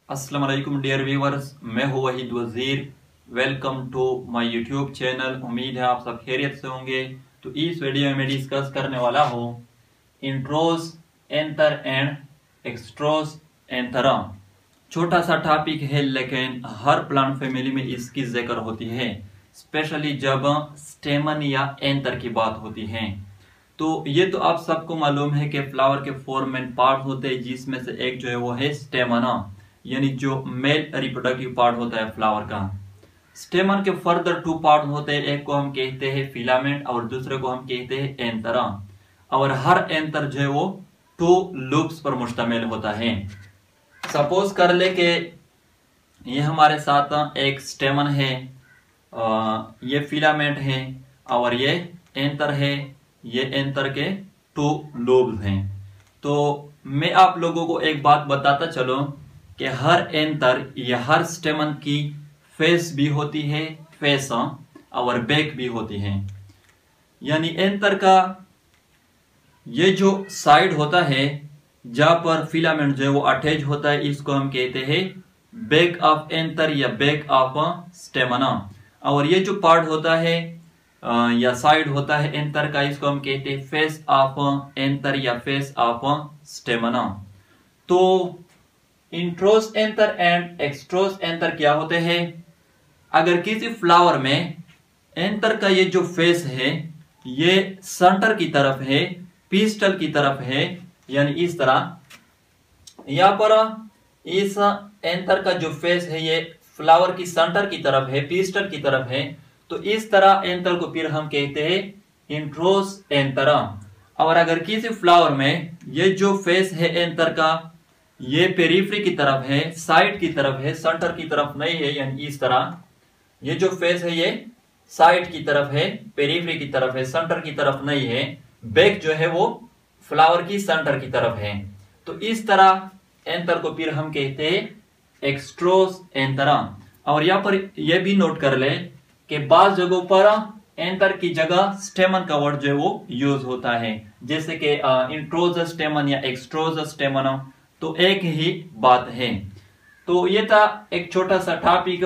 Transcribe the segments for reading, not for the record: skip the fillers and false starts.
अस्सलाम वालेकुम dear viewers, मैं हूं Waheed Wazir. Welcome to my YouTube channel. उम्मीद है आप सब खैरियत से होंगे। तो इस वीडियो में मैं डिस्कस करने वाला हूं इंट्रोस एंटर एंड एक्सट्रोस एंथरम। छोटा सा टॉपिक है लेकिन हर प्लांट फैमिली में इसकी जिक्र होती है, स्पेशली जब स्टेमन या एंथर की बात होती है। तो ये तो आप सबको मालूम है कि फ्लावर के 4 मेन पार्ट होते हैं, जिसमें से एक जो है वो है स्टेमना, यानी जो मेल रिप्रोडक्टिव पार्ट होता है फ्लावर का। स्टेमन के फर्दर 2 पार्ट होते हैं, एक को हम कहते हैं फिलामेंट और दूसरे को हम कहते हैं एंथरा। और हर एंथर जो है वो 2 लूप्स पर मुश्तमिल होता है। सपोज कर ले कि ये हमारे साथ एक स्टेमन है, ये फिलामेंट है और ये एंथर है। ये एंथर के 2 लोब्स हैं। तो मैं आप लोगों को एक बात बताता चलो कि हर एंथर या हर स्टेमन की फेस भी होती है, फेस और बैक भी होती है। यानी एंथर का ये जो साइड होता है जहां पर फिलामेंट जो है वो अटैच होता है, इसको हम कहते हैं बैक ऑफ एंथर या बैक ऑफ स्टेमना। और ये जो पार्ट होता है या साइड होता है एंथर का, इसको हम कहते हैं फेस ऑफ एंथर या फेस ऑफ स्टेमना। तो इंट्रोस एंथर एंड एक्सट्रोस एंथर क्या होते हैं? अगर किसी फ्लावर में एंथर का ये जो फेस है ये सेंटर की तरफ है, पिस्टल की तरफ है, यानी इस तरह यहां पर इस एंथर का जो फेस है ये फ्लावर की सेंटर की तरफ है, पिस्टल की तरफ है। तो इस तरह एंथर को फिर हम कहते हैं इंट्रोस एंथरा। और अगर किसी फ्लावर में ये जो फेस है एंथर का ये पेरिफेरी की तरफ है, साइड की तरफ है, सेंटर की तरफ नहीं है, यानी इस तरह ये जो फेस है ये साइड की तरफ है, पेरिफेरी की तरफ है, सेंटर की तरफ नहीं है। बैक जो है वो फ्लावर की सेंटर की तरफ है। तो इस तरह एंथर को फिर हम कहते हैं एक्सट्रोस एंथरा। और यहां पर यह भी नोट कर ले कि बाज जगहों पर एंथर की जगह स्टेमन का वर्ड जो है वो यूज होता है, जैसे कि इंट्रोस स्टेमन या एक्सट्रोस स्टेमन, तो एक ही बात है। तो ये था एक छोटा सा टॉपिक।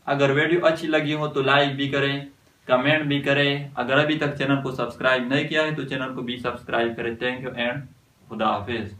अगर वीडियो अच्छी लगी हो तो लाइक भी करें, कमेंट भी करें। अगर अभी तक चैनल को सब्सक्राइब नहीं किया है तो चैनल को भी सब्सक्राइब करें। थैंक यू एंड खुदा हाफिज।